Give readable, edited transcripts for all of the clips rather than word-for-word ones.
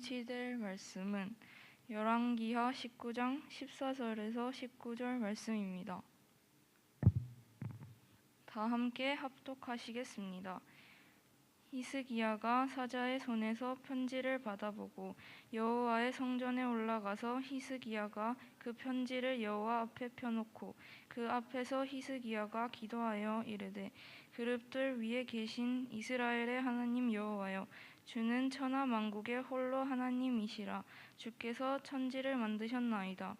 성취될 말씀은 열왕기하 19장 14절에서 19절 말씀입니다. 다 함께 합독하시겠습니다. 히스기야가 사자의 손에서 편지를 받아보고 여호와의 성전에 올라가서 히스기야가 그 편지를 여호와 앞에 펴놓고 그 앞에서 히스기야가 기도하여 이르되 그룹들 위에 계신 이스라엘의 하나님 여호와여, 주는 천하 만국의 홀로 하나님이시라. 주께서 천지를 만드셨나이다.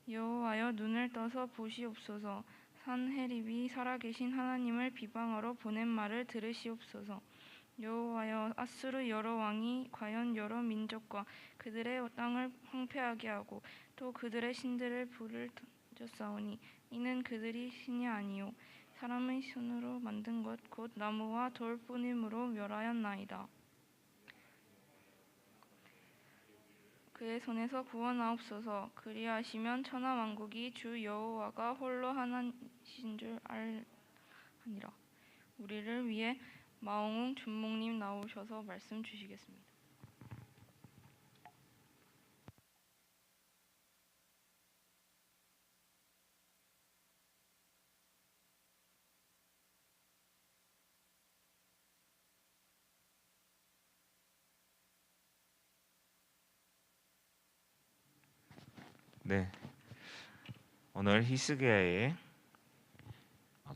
여호와여, 눈을 떠서 보시옵소서. 산헤립이 살아계신 하나님을 비방하러 보낸 말을 들으시옵소서. 여호와여, 아수르 여러 왕이 과연 여러 민족과 그들의 땅을 황폐하게 하고 또 그들의 신들을 불을 던졌사오니 이는 그들이 신이 아니요 사람의 손으로 만든 것 곧 나무와 돌뿐이므로 멸하였나이다. 그의 손에서 구원하옵소서. 그리하시면 천하 만국이 주 여호와가 홀로 하나이신 줄 알하니라. 우리를 위해 마홍웅 준목님 나오셔서 말씀 주시겠습니다. 네, 오늘 히스기야의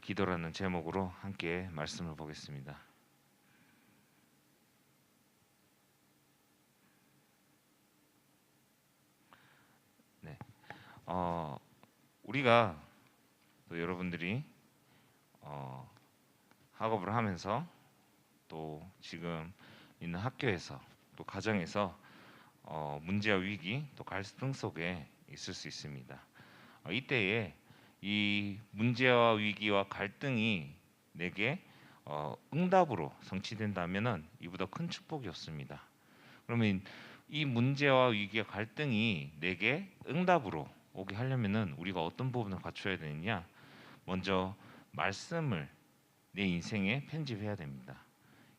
기도라는 제목으로 함께 말씀을 보겠습니다. 네, 우리가 또 여러분들이 학업을 하면서 또 지금 있는 학교에서 또 가정에서 문제와 위기 또 갈등 속에 있을 수 있습니다. 이때에 이 문제와 위기와 갈등이 내게 응답으로 성취된다면은 이보다 큰 축복이 없습니다. 그러면 이 문제와 위기와 갈등이 내게 응답으로 오게 하려면은 우리가 어떤 부분을 갖춰야 되느냐? 먼저 말씀을 내 인생에 편집해야 됩니다.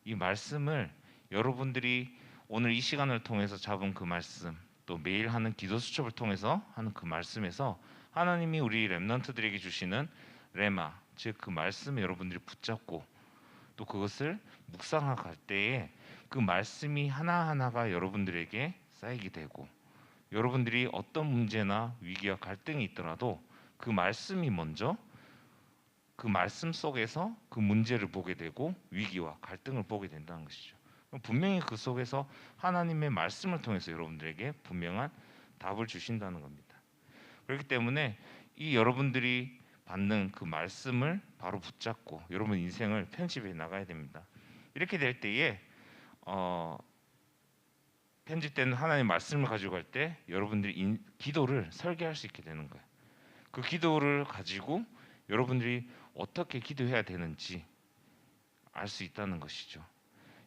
이 말씀을 여러분들이 오늘 이 시간을 통해서 잡은 그 말씀, 또 매일 하는 기도 수첩을 통해서 하는 그 말씀에서 하나님이 우리 렘넌트들에게 주시는 레마, 즉 그 말씀을 여러분들이 붙잡고 또 그것을 묵상할 때에 그 말씀이 하나하나가 여러분들에게 쌓이게 되고, 여러분들이 어떤 문제나 위기와 갈등이 있더라도 그 말씀이 먼저 그 말씀 속에서 그 문제를 보게 되고 위기와 갈등을 보게 된다는 것이죠. 분명히 그 속에서 하나님의 말씀을 통해서 여러분들에게 분명한 답을 주신다는 겁니다. 그렇기 때문에 이 여러분들이 받는 그 말씀을 바로 붙잡고 여러분 인생을 편집해 나가야 됩니다. 이렇게 될 때에 편집된 하나님의 말씀을 가지고 갈 때 여러분들이 기도를 설계할 수 있게 되는 거예요. 그 기도를 가지고 여러분들이 어떻게 기도해야 되는지 알 수 있다는 것이죠.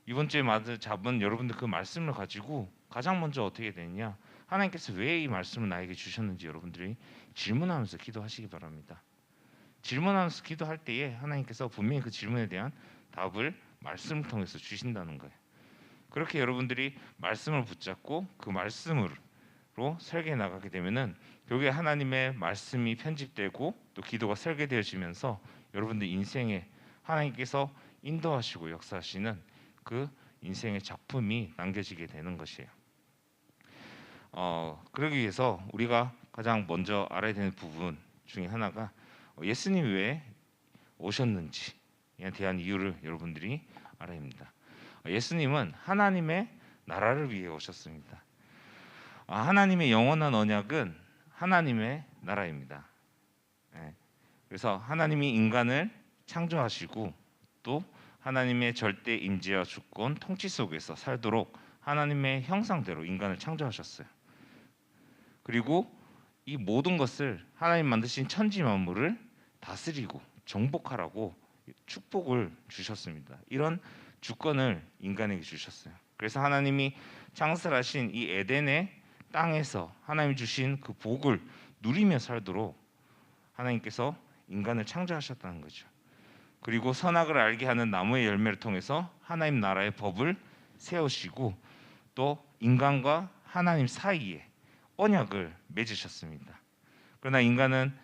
이번 주에 잡은 여러분들 그 말씀을 가지고 가장 먼저 어떻게 되느냐, 하나님께서 왜 이 말씀을 나에게 주셨는지 여러분들이 질문하면서 기도하시기 바랍니다. 질문하면서 기도할 때에 하나님께서 분명히 그 질문에 대한 답을 말씀을 통해서 주신다는 거예요. 그렇게 여러분들이 말씀을 붙잡고 그 말씀으로 설계해 나가게 되면은 결국에 하나님의 말씀이 편집되고 또 기도가 설계되어지면서 여러분들 인생에 하나님께서 인도하시고 역사하시는 그 인생의 작품이 남겨지게 되는 것이에요. 그러기 위해서 우리가 가장 먼저 알아야 되는 부분 중에 하나가 예수님이 왜 오셨는지에 대한 이유를 여러분들이 알아야 합니다. 예수님은 하나님의 나라를 위해 오셨습니다. 하나님의 영원한 언약은 하나님의 나라입니다. 그래서 하나님이 인간을 창조하시고 또 하나님의 절대 임재와 주권 통치 속에서 살도록 하나님의 형상대로 인간을 창조하셨어요. 그리고 이 모든 것을 하나님 만드신 천지 만물을 다스리고 정복하라고 축복을 주셨습니다. 이런 주권을 인간에게 주셨어요. 그래서 하나님이 창설하신 이 에덴의 땅에서 하나님 주신 그 복을 누리며 살도록 하나님께서 인간을 창조하셨다는 거죠. 그리고 선악을 알게 하는 나무의 열매를 통해서 하나님 나라의 법을 세우시고 또 인간과 하나님 사이에 언약을 맺으셨습니다. 그러나 인간은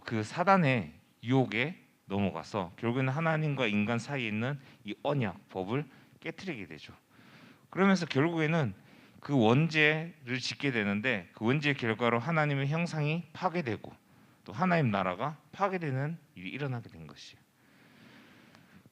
그 사단의 유혹에 넘어가서 결국에는 하나님과 인간 사이에 있는 이 언약, 법을 깨뜨리게 되죠. 그러면서 결국에는 그 원죄를 짓게 되는데 그 원죄의 결과로 하나님의 형상이 파괴되고 또 하나님 나라가 파괴되는 일이 일어나게 된 것이에요.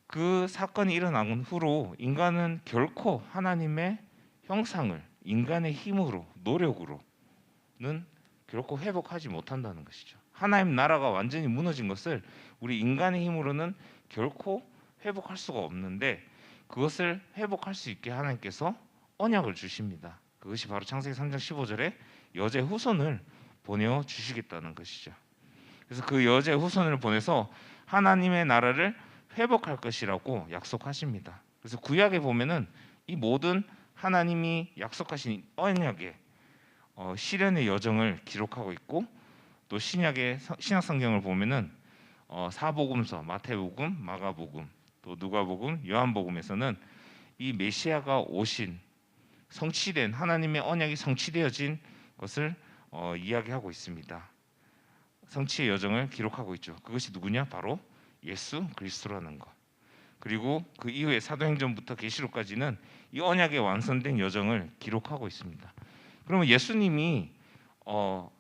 그 사건이 일어난 후로 인간은 결코 하나님의 형상을 인간의 힘으로 노력으로는 결코 회복하지 못한다는 것이죠. 하나님 나라가 완전히 무너진 것을 우리 인간의 힘으로는 결코 회복할 수가 없는데 그것을 회복할 수 있게 하나님께서 언약을 주십니다. 그것이 바로 창세기 3장 15절에 여자의 후손을 보내어 주시겠다는 것이죠. 그래서 그 여자의 후손을 보내서 하나님의 나라를 회복할 것이라고 약속하십니다. 그래서 구약에 보면은 이 모든 하나님이 약속하신 언약의 실현의 여정을 기록하고 있고 또 신약의 신약 성경을 보면은 사복음서, 마태복음, 마가복음, 또 누가복음, 요한복음에서는 이 메시아가 오신 성취된 하나님의 언약이 성취되어진 것을 이야기하고 있습니다. 성취의 여정을 기록하고 있죠. 그것이 누구냐? 바로 예수 그리스도라는 것. 그리고 그 이후에 사도행전부터 계시록까지는 이 언약의 완성된 여정을 기록하고 있습니다. 그러면 예수님이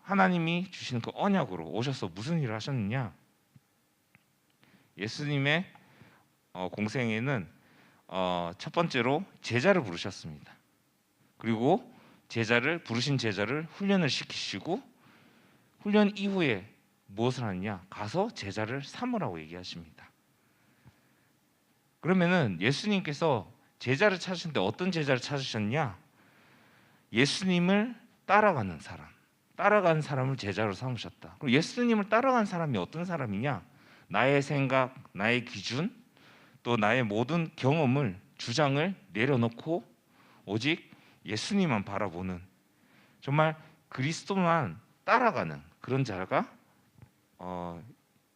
하나님이 주신 그 언약으로 오셔서 무슨 일을 하셨느냐? 예수님의 공생애는 첫 번째로 제자를 부르셨습니다. 그리고 부르신 제자를 훈련을 시키시고 훈련 이후에 무엇을 하느냐? 가서 제자를 삼으라고 얘기하십니다. 그러면은 예수님께서 제자를 찾으셨는데 어떤 제자를 찾으셨냐? 예수님을 따라가는 사람을 제자로 삼으셨다. 그럼 예수님을 따라가는 사람이 어떤 사람이냐? 나의 생각, 나의 기준, 또 나의 모든 경험을, 주장을 내려놓고 오직 예수님만 바라보는, 정말 그리스도만 따라가는 그런 자가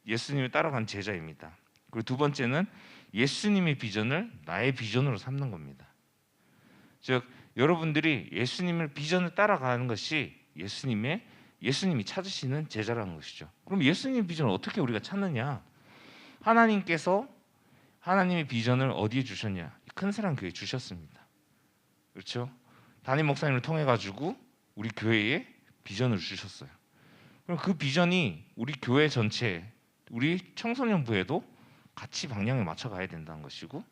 예수님을 따라가는 제자입니다. 그리고 두 번째는 예수님의 비전을 나의 비전으로 삼는 겁니다. 즉 여러분들이 예수님을 비전을 따라가는 것이 예수님이 찾으시는 제자라는 것이죠. 그럼 예수님의 비전을 어떻게 우리가 찾느냐? 하나님께서 하나님의 비전을 어디에 주셨냐? 큰 사랑 교회에 주셨습니다. 그렇죠? 담임 목사님을 통해 가지고 우리 교회에 비전을 주셨어요. 그럼 그 비전이 우리 교회 전체, 우리 청소년부에도 같이 방향에 맞춰 가야 된다는 것이고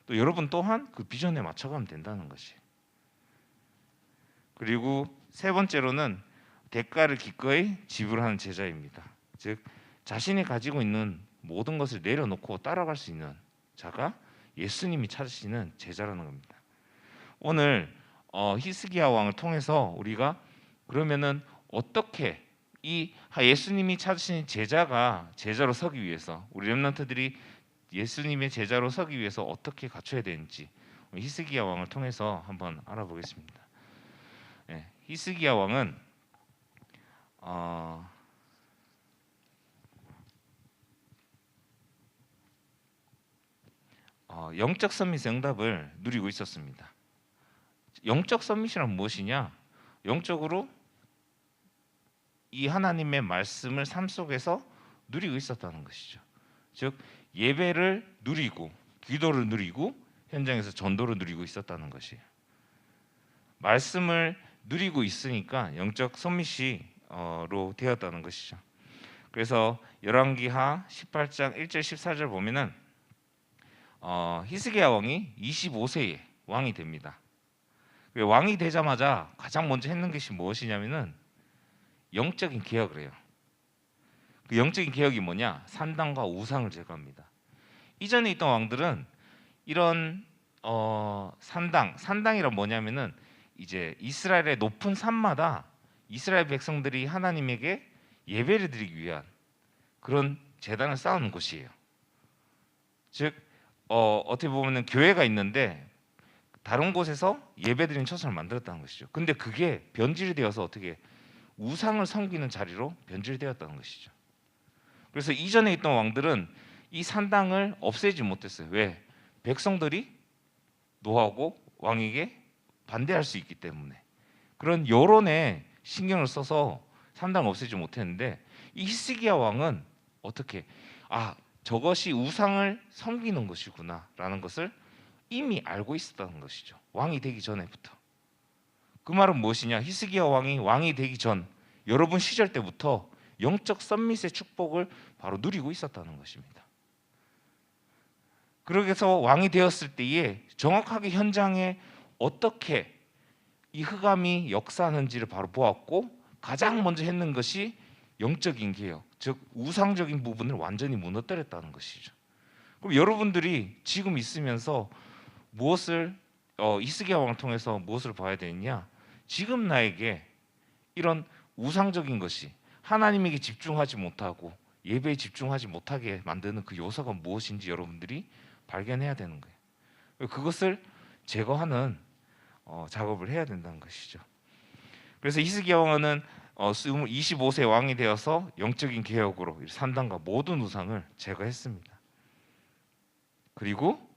또 여러분 또한 그 비전에 맞춰 가면 된다는 것이에요. 그리고 세 번째로는 대가를 기꺼이 지불하는 제자입니다. 즉 자신이 가지고 있는 모든 것을 내려놓고 따라갈 수 있는 자가 예수님이 찾으시는 제자라는 겁니다. 오늘 히스기야 왕을 통해서 우리가 그러면은 어떻게 이 예수님이 찾으신 제자로 서기 위해서 우리 렘넌트들이 예수님의 제자로 서기 위해서 어떻게 갖춰야 되는지 히스기야 왕을 통해서 한번 알아보겠습니다. 히스기야 왕은 영적 서밋의 응답을 누리고 있었습니다. 영적 서밋이란 무엇이냐? 영적으로 이 하나님의 말씀을 삶 속에서 누리고 있었다는 것이죠. 즉 예배를 누리고 기도를 누리고 현장에서 전도를 누리고 있었다는 것이에요. 말씀을 누리고 있으니까 영적 서밋이로 되었다는 것이죠. 그래서 열왕기하 18장 1절 14절 보면은 히스기야 왕이 25세에 왕이 됩니다. 왕이 되자마자 가장 먼저 했는 것이 무엇이냐면은 영적인 개혁을 해요. 그 영적인 개혁이 뭐냐? 산당과 우상을 제거합니다. 이전에 있던 왕들은 이런 산당이란 뭐냐면은 이제 이스라엘의 높은 산마다 이스라엘 백성들이 하나님에게 예배를 드리기 위한 그런 제단을 쌓는 곳이에요. 즉 어떻게 보면은 교회가 있는데 다른 곳에서 예배드리는 처소를 만들었다는 것이죠. 근데 그게 변질이 되어서 어떻게 우상을 섬기는 자리로 변질되었다는 것이죠. 그래서 이전에 있던 왕들은 이 산당을 없애지 못했어요. 왜? 백성들이 노하고 왕에게 반대할 수 있기 때문에 그런 여론에 신경을 써서 산당 없애지 못했는데 이 히스기야 왕은 어떻게 저것이 우상을 섬기는 것이구나라는 것을 이미 알고 있었다는 것이죠. 왕이 되기 전에부터. 그 말은 무엇이냐? 히스기야 왕이 되기 전 여러분 시절 때부터 영적 썸밋의 축복을 바로 누리고 있었다는 것입니다. 그러게서 왕이 되었을 때에 정확하게 현장에 어떻게 이 흑암이 역사하는지를 바로 보았고 가장 먼저 했는 것이 영적인 개혁, 즉 우상적인 부분을 완전히 무너뜨렸다는 것이죠. 그럼 여러분들이 지금 있으면서 무엇을 히스기야 왕을 통해서 무엇을 봐야 되느냐? 지금 나에게 이런 우상적인 것이 하나님에게 집중하지 못하고 예배에 집중하지 못하게 만드는 그 요소가 무엇인지 여러분들이 발견해야 되는 거예요. 그것을 제거하는 작업을 해야 된다는 것이죠. 그래서 히스기야 왕은 25세 왕이 되어서 영적인 개혁으로 산당과 모든 우상을 제거했습니다. 그리고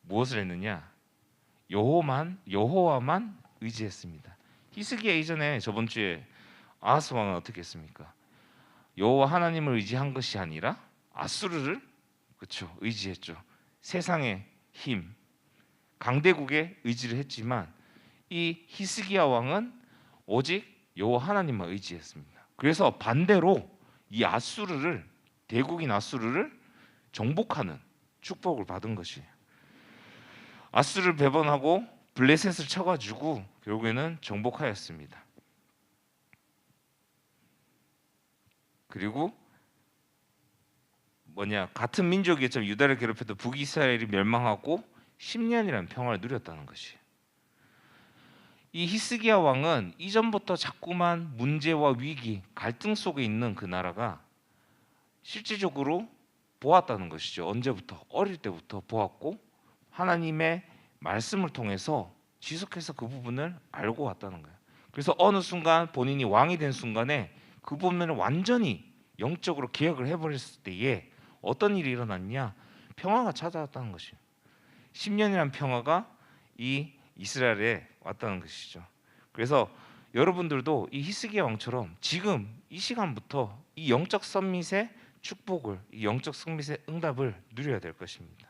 무엇을 했느냐? 여호와만 의지했습니다. 히스기야 이전에 저번 주에 아하스 왕은 어떻게 했습니까? 여호와 하나님을 의지한 것이 아니라 아수르를 의지했죠. 세상의 힘, 강대국에 의지를 했지만 이 히스기야 왕은 오직 여호와 하나님만 의지했습니다. 그래서 반대로 이 대국인 아수르를 정복하는 축복을 받은 것이에요. 아수르를 배반하고 블레셋을 쳐가지고 결국에는 정복하였습니다. 그리고 같은 민족이었지만 유다를 괴롭혔던 북이스라엘이 멸망하고 10년이라는 평화를 누렸다는 것이에요. 이 히스기야 왕은 이전부터 자꾸만 문제와 위기, 갈등 속에 있는 그 나라가 실질적으로 보았다는 것이죠. 언제부터? 어릴 때부터 보았고 하나님의 말씀을 통해서 지속해서 그 부분을 알고 왔다는 거예요. 그래서 어느 순간 본인이 왕이 된 순간에 그 부분을 완전히 영적으로 개혁을 해버렸을 때에 어떤 일이 일어났냐? 평화가 찾아왔다는 것이에요. 10년이라는 평화가 이 이스라엘에 왔다는 것이죠. 그래서 여러분들도 이 히스기야 왕처럼 지금 이 시간부터 이 영적 썸밋의 축복을, 이 영적 썸밋의 응답을 누려야 될 것입니다.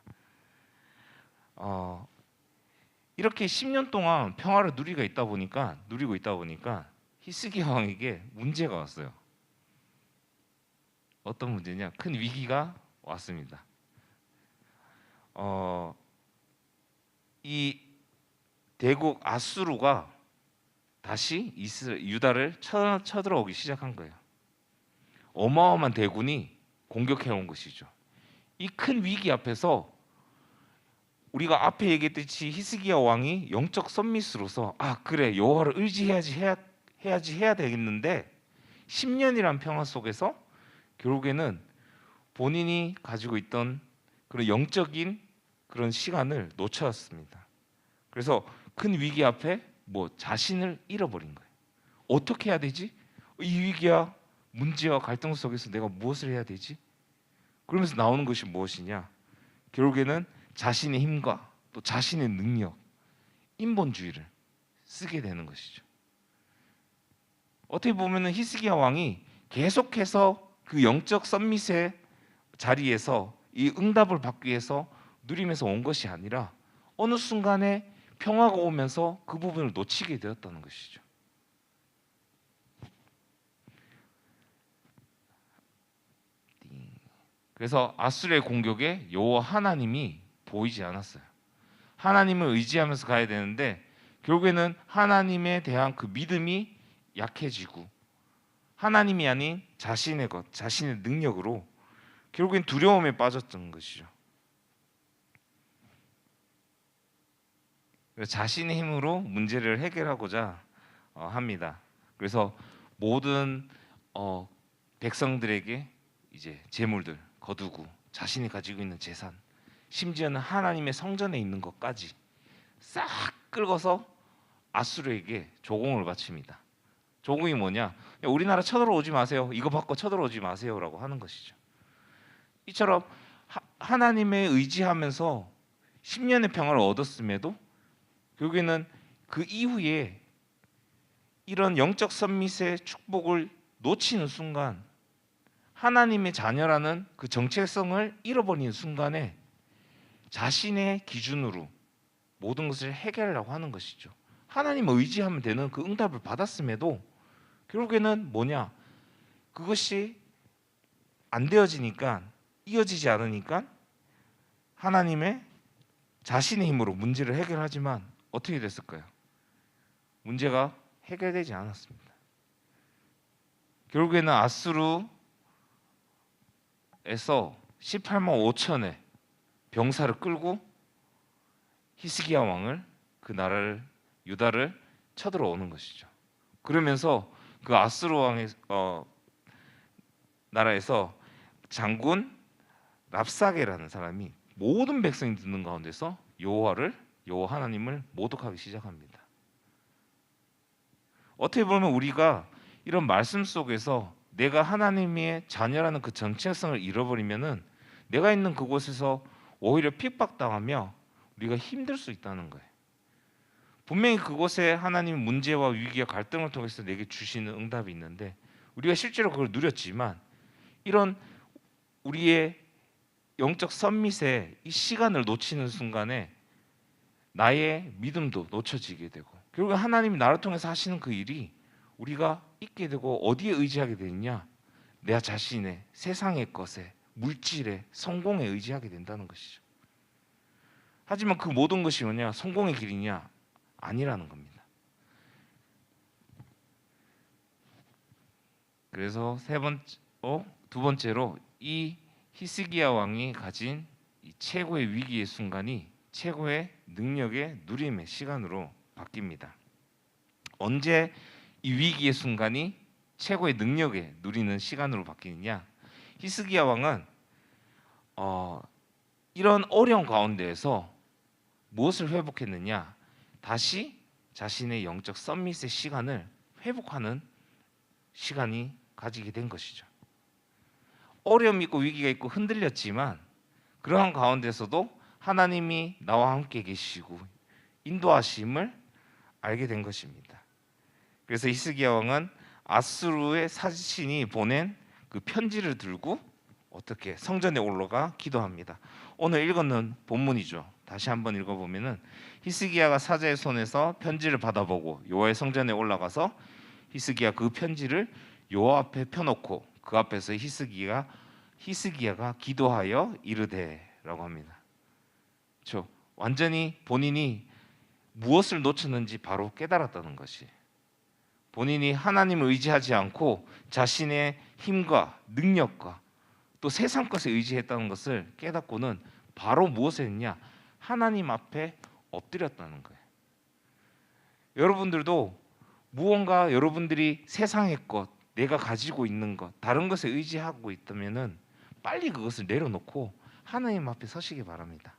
이렇게 10년 동안 평화를 누리고 있다 보니까 히스기야 왕에게 문제가 왔어요. 어떤 문제냐? 큰 위기가 왔습니다. 이 대국 아수르가 다시 유다를 쳐들어오기 시작한 거예요. 어마어마한 대군이 공격해 온 것이죠. 이 큰 위기 앞에서 우리가 앞에 얘기했듯이 히스기야 왕이 영적 썸밋으로서 그래 여호와를 해야 되겠는데 10년이란 평화 속에서 결국에는 본인이 가지고 있던 그런 영적인 그런 시간을 놓쳤습니다. 그래서 큰 위기 앞에 자신을 잃어버린 거예요. 어떻게 해야 되지? 이 위기와 문제와 갈등 속에서 내가 무엇을 해야 되지? 그러면서 나오는 것이 무엇이냐? 결국에는 자신의 힘과 또 자신의 능력, 인본주의를 쓰게 되는 것이죠. 어떻게 보면은 히스기야 왕이 계속해서 그 영적 썸밋의 자리에서 이 응답을 받기 위해서 누리면서 온 것이 아니라 어느 순간에 평화가 오면서 그 부분을 놓치게 되었다는 것이죠. 그래서 아수르의 공격에 여호와 하나님이 보이지 않았어요. 하나님을 의지하면서 가야 되는데 결국에는 하나님에 대한 그 믿음이 약해지고 하나님이 아닌 자신의 능력으로 결국엔 두려움에 빠졌던 것이죠. 자신의 힘으로 문제를 해결하고자 합니다. 그래서 모든 백성들에게 이제 재물들 거두고 자신이 가지고 있는 재산, 심지어는 하나님의 성전에 있는 것까지 싹 긁어서 아수르에게 조공을 바칩니다. 조공이 뭐냐? 우리나라 쳐들어오지 마세요. 이거 받고 쳐들어오지 마세요라고 하는 것이죠. 이처럼 하나님에 의지하면서 10년의 평화를 얻었음에도 결국에는 그 이후에 이런 영적 선밋의 축복을 놓치는 순간, 하나님의 자녀라는 그 정체성을 잃어버리는 순간에 자신의 기준으로 모든 것을 해결하려고 하는 것이죠. 하나님을 의지하면 되는 그 응답을 받았음에도 결국에는 뭐냐? 그것이 안 되어지니까, 이어지지 않으니까 하나님의 자신의 힘으로 문제를 해결하지만 어떻게 됐을까요? 문제가 해결되지 않았습니다. 결국에는 아수르에서 18만 5천의 병사를 끌고 히스기야 왕을, 그 나라를, 유다를 쳐들어오는 것이죠. 그러면서 그 아수르 왕의 나라에서 장군 랍사게라는 사람이 모든 백성이 듣는 가운데서 여호와 하나님을 모독하기 시작합니다. 어떻게 보면 우리가 이런 말씀 속에서 내가 하나님의 자녀라는 그 정체성을 잃어버리면은 내가 있는 그곳에서 오히려 핍박당하며 우리가 힘들 수 있다는 거예요. 분명히 그곳에 하나님 문제와 위기와 갈등을 통해서 내게 주시는 응답이 있는데 우리가 실제로 그걸 누렸지만 이런 우리의 영적 선밋의 이 시간을 놓치는 순간에 나의 믿음도 놓쳐지게 되고 결국 하나님이 나를 통해서 하시는 그 일이 우리가 잊게 되고 어디에 의지하게 되느냐? 내 자신의 세상의 것에, 물질에, 성공에 의지하게 된다는 것이죠. 하지만 그 모든 것이 뭐냐? 성공의 길이냐? 아니라는 겁니다. 그래서 두 번째로 이 히스기야 왕이 가진 이 최고의 위기의 순간이 최고의 능력의 누림의 시간으로 바뀝니다. 언제 이 위기의 순간이 최고의 능력의 누리는 시간으로 바뀌느냐? 히스기야 왕은 이런 어려운 가운데에서 무엇을 회복했느냐? 다시 자신의 영적 선밋의 시간을 회복하는 시간이 가지게 된 것이죠. 어려움이 있고 위기가 있고 흔들렸지만 그러한 가운데서도 하나님이 나와 함께 계시고 인도하심을 알게 된 것입니다. 그래서 히스기야 왕은 아수르의 사신이 보낸 그 편지를 들고 어떻게 성전에 올라가 기도합니다. 오늘 읽었는 본문이죠. 다시 한번 읽어보면은 히스기야가 사자의 손에서 편지를 받아보고 여호와의 성전에 올라가서 히스기야 그 편지를 여호와 앞에 펴놓고 그 앞에서 히스기야가 기도하여 이르되라고 합니다. 완전히 본인이 무엇을 놓쳤는지 바로 깨달았다는 것이, 본인이 하나님을 의지하지 않고 자신의 힘과 능력과 또 세상 것에 의지했다는 것을 깨닫고는 바로 무엇을 했냐? 하나님 앞에 엎드렸다는 거예요. 여러분들도 무언가 여러분들이 세상의 것, 내가 가지고 있는 것, 다른 것에 의지하고 있다면은 빨리 그것을 내려놓고 하나님 앞에 서시기 바랍니다.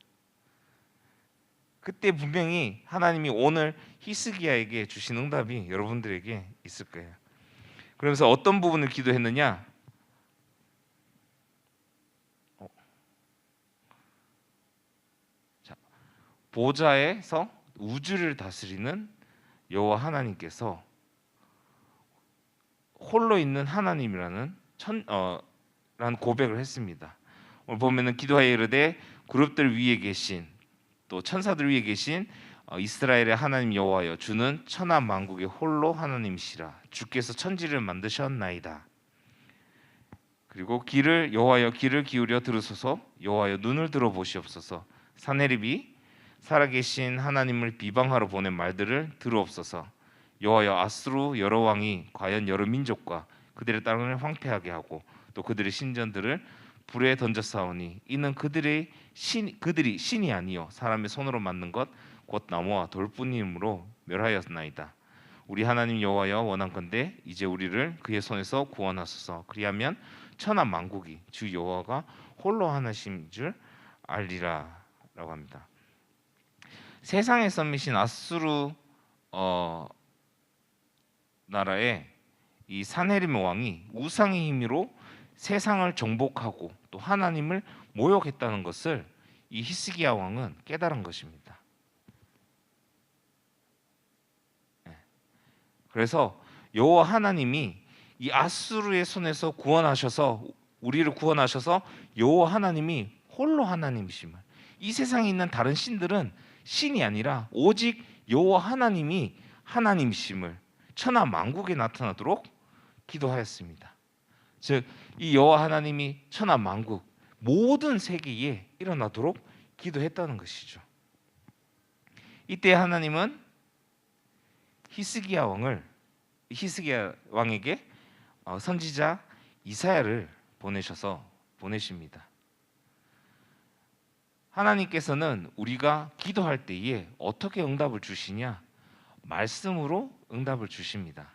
그때 분명히 하나님이 오늘 히스기야에게 주신 응답이 여러분들에게 있을 거예요. 그러면서 어떤 부분을 기도했느냐? 보좌에서 우주를 다스리는 여호와 하나님께서 홀로 있는 하나님이라는 라는 고백을 했습니다. 오늘 보면은 기도하여 이르되 그룹들 위에 계신 또 천사들 위에 계신 이스라엘의 하나님 여호와여 주는 천하 만국의 홀로 하나님이시라. 주께서 천지를 만드셨나이다. 그리고 여호와여 귀를 기울여 들으소서. 여호와여 눈을 들어보시옵소서. 사내립이 살아계신 하나님을 비방하러 보낸 말들을 들으옵소서. 여호와여 아수르 여러 왕이 과연 여러 민족과 그들의 땅을 황폐하게 하고 또 그들의 신전들을 불에 던졌사오니 이는 그들이 신이 아니요 사람의 손으로 만든 것 곧 나무와 돌뿐이므로 멸하였나이다. 우리 하나님 여호와여 원한건대 이제 우리를 그의 손에서 구원하소서. 그리하면 천하 만국이 주 여호와가 홀로 하나심인 줄 알리라라고 합니다. 세상의 선미신 아수르 나라의 이 사네립 왕이 우상의 힘으로 세상을 정복하고 또 하나님을 모욕했다는 것을 이 히스기야 왕은 깨달은 것입니다. 그래서 여호와 하나님이 이 아수르의 손에서 구원하셔서 우리를 구원하셔서 여호와 하나님이 홀로 하나님이심을, 이 세상에 있는 다른 신들은 신이 아니라 오직 여호와 하나님이 하나님이심을 천하 만국에 나타나도록 기도하였습니다. 즉 이 여호와 하나님이 천하 만국 모든 세계에 일어나도록 기도했다는 것이죠. 이때 하나님은 히스기야 왕에게 선지자 이사야를 보내십니다. 하나님께서는 우리가 기도할 때에 어떻게 응답을 주시냐? 말씀으로 응답을 주십니다.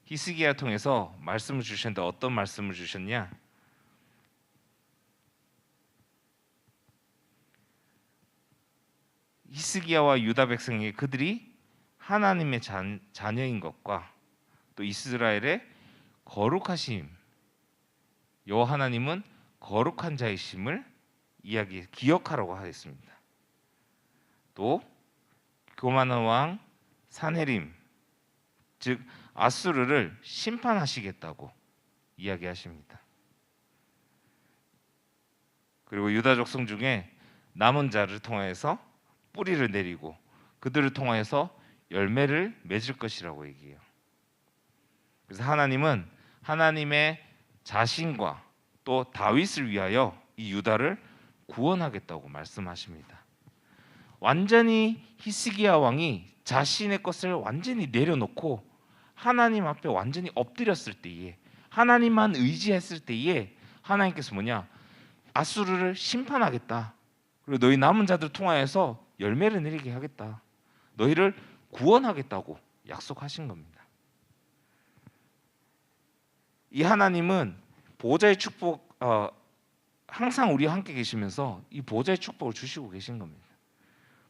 히스기야 통해서 말씀을 주셨는데 어떤 말씀을 주셨냐? 히스기야와 유다 백성에게 그들이 하나님의 자녀인 것과 또 이스라엘의 거룩하심, 여호와 하나님은 거룩한 자이심을 기억하라고 하였습니다. 또 교만한 왕 산헤림, 즉 아수르를 심판하시겠다고 이야기하십니다. 그리고 유다 족속 중에 남은 자를 통하여서 뿌리를 내리고 그들을 통하여서 열매를 맺을 것이라고 얘기해요. 그래서 하나님은 하나님의 자신과 또 다윗을 위하여 이 유다를 구원하겠다고 말씀하십니다. 완전히 히스기야 왕이 자신의 것을 완전히 내려놓고 하나님 앞에 완전히 엎드렸을 때에, 하나님만 의지했을 때에 하나님께서 뭐냐? 아수르를 심판하겠다. 그리고 너희 남은 자들 통하여서 열매를 내리게 하겠다. 너희를 구원하겠다고 약속하신 겁니다. 이 하나님은 보호자의 축복, 항상 우리와 함께 계시면서 이 보호자의 축복을 주시고 계신 겁니다.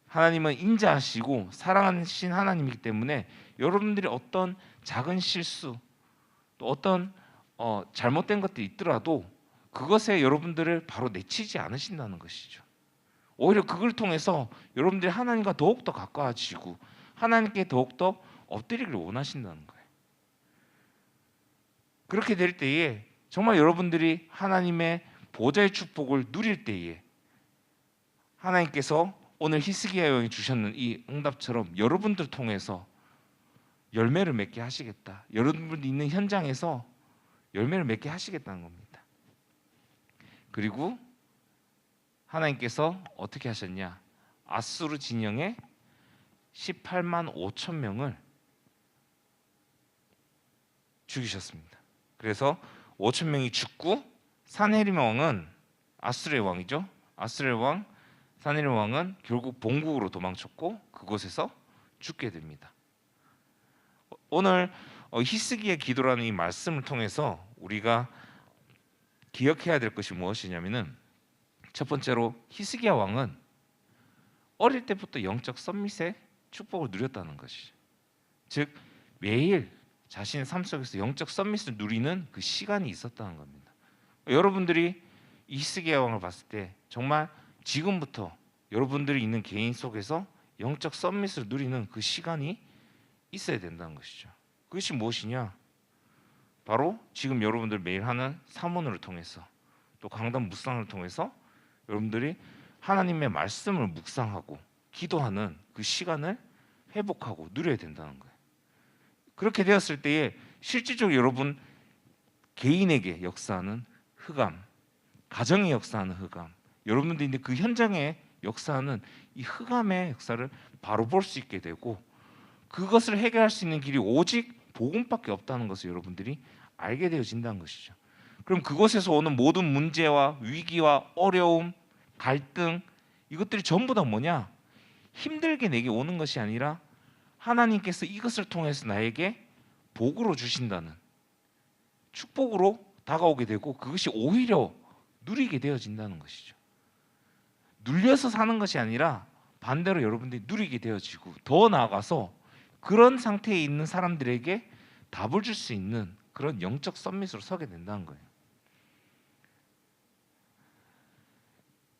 하나님은 인자하시고 사랑하신 하나님이기 때문에 여러분들이 어떤 작은 실수, 또 어떤 잘못된 것들이 있더라도 그것에 여러분들을 바로 내치지 않으신다는 것이죠. 오히려 그걸 통해서 여러분들이 하나님과 더욱더 가까워지고 하나님께 더욱더 엎드리기를 원하신다는 거예요. 그렇게 될 때에 정말 여러분들이 하나님의 보좌의 축복을 누릴 때에 하나님께서 오늘 히스기야 왕이 주셨는 이 응답처럼 여러분들 통해서 열매를 맺게 하시겠다. 여러분들이 있는 현장에서 열매를 맺게 하시겠다는 겁니다. 그리고 하나님께서 어떻게 하셨냐? 아수르 진영에 18만 5천 명을 죽이셨습니다. 그래서 5천 명이 죽고 산헤립 왕은 아수르의 왕이죠. 아수르의 왕 산헤립 왕은 결국 본국으로 도망쳤고 그곳에서 죽게 됩니다. 오늘 히스기야 기도라는 이 말씀을 통해서 우리가 기억해야 될 것이 무엇이냐면은 첫 번째로 히스기야 왕은 어릴 때부터 영적 썸밋의 축복을 누렸다는 것이죠. 즉 매일 자신의 삶 속에서 영적 썸밋을 누리는 그 시간이 있었다는 겁니다. 여러분들이 히스기야 왕을 봤을 때 정말 지금부터 여러분들이 있는 개인 속에서 영적 썸밋을 누리는 그 시간이 있어야 된다는 것이죠. 그것이 무엇이냐? 바로 지금 여러분들 매일 하는 사모를 통해서 또 강단 묵상을 통해서 여러분들이 하나님의 말씀을 묵상하고 기도하는 그 시간을 회복하고 누려야 된다는 거예요. 그렇게 되었을 때에 실질적으로 여러분 개인에게 역사하는 흑암, 가정에 역사하는 흑암, 여러분들이 있는 그 현장에 역사하는 이 흑암의 역사를 바로 볼 수 있게 되고 그것을 해결할 수 있는 길이 오직 복음밖에 없다는 것을 여러분들이 알게 되어진다는 것이죠. 그럼 그곳에서 오는 모든 문제와 위기와 어려움, 갈등 이것들이 전부 다 뭐냐? 힘들게 내게 오는 것이 아니라 하나님께서 이것을 통해서 나에게 복으로 주신다는 축복으로 다가오게 되고 그것이 오히려 누리게 되어진다는 것이죠. 눌려서 사는 것이 아니라 반대로 여러분들이 누리게 되어지고 더 나아가서 그런 상태에 있는 사람들에게 답을 줄 수 있는 그런 영적 썸밋으로 서게 된다는 거예요.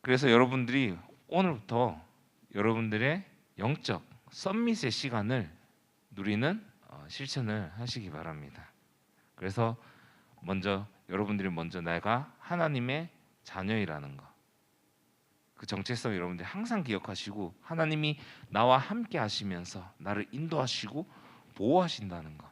그래서 여러분들이 오늘부터 여러분들의 영적 썸밋의 시간을 누리는 실천을 하시기 바랍니다. 그래서 여러분들이 먼저 내가 하나님의 자녀이라는 것, 그 정체성 여러분들이 항상 기억하시고 하나님이 나와 함께 하시면서 나를 인도하시고 보호하신다는 것.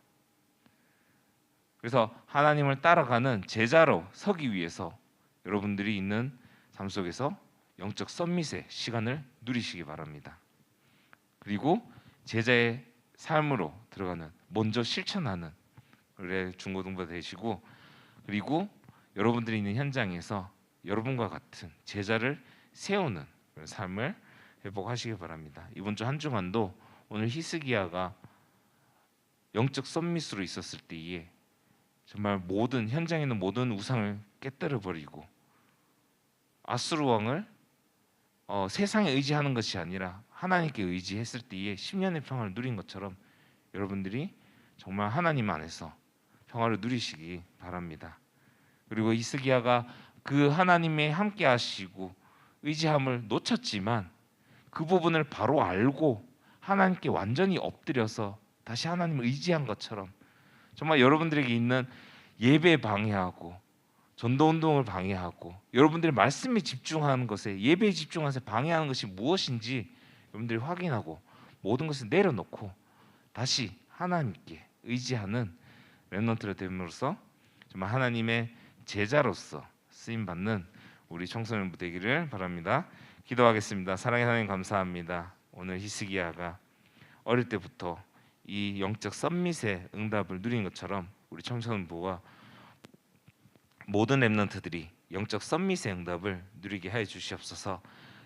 그래서 하나님을 따라가는 제자로 서기 위해서 여러분들이 있는 삶 속에서 영적 썸밋의 시간을 누리시기 바랍니다. 그리고 제자의 삶으로 들어가는, 먼저 실천하는 그래 중고등부 되시고, 그리고 여러분들이 있는 현장에서 여러분과 같은 제자를 세우는 그런 삶을 회복하시기 바랍니다. 이번 주 한 주간도 오늘 히스기야가 영적 썸밋으로 있었을 때에 정말 모든 현장에 있는 모든 우상을 깨뜨려 버리고 아수르 왕을 세상에 의지하는 것이 아니라 하나님께 의지했을 때에 10년의 평화를 누린 것처럼 여러분들이 정말 하나님 안에서 평화를 누리시기 바랍니다. 그리고 히스기야가 그 하나님의 함께 하시고 의지함을 놓쳤지만 그 부분을 바로 알고 하나님께 완전히 엎드려서 다시 하나님을 의지한 것처럼 정말 여러분들에게 있는 예배 방해하고 전도 운동을 방해하고 여러분들이 말씀에 집중하는 것에, 예배에 집중해서 방해하는 것이 무엇인지 여러분들이 확인하고 모든 것을 내려놓고 다시 하나님께 의지하는 렘넌트가 됨으로써 정말 하나님의 제자로서 쓰임 받는 우리 청소년부 되기를 바랍니다. 기도하겠습니다. 사랑의 하나님, 감사합니다. 오늘 히스기야가 어릴 때부터 이 영적 썸밋의 응답을 누린 것처럼 우리 청소년부와 모든 렘넌트들이 영적 썸밋의 응답을 누리게 하여 주시옵소서.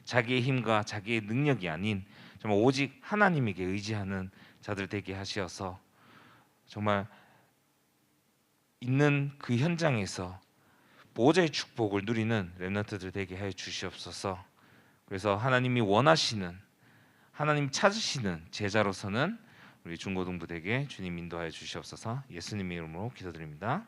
자기의 힘과 자기의 능력이 아닌 정말 오직 하나님에게 의지하는 자들 되게 하시어서 정말 있는 그 현장에서 보호자의 축복을 누리는 렘넌트들 되게 하여 주시옵소서. 그래서 하나님이 원하시는, 하나님 찾으시는 제자로서는 우리 중고등부에게 주님 인도하여 주시옵소서. 예수님의 이름으로 기도드립니다.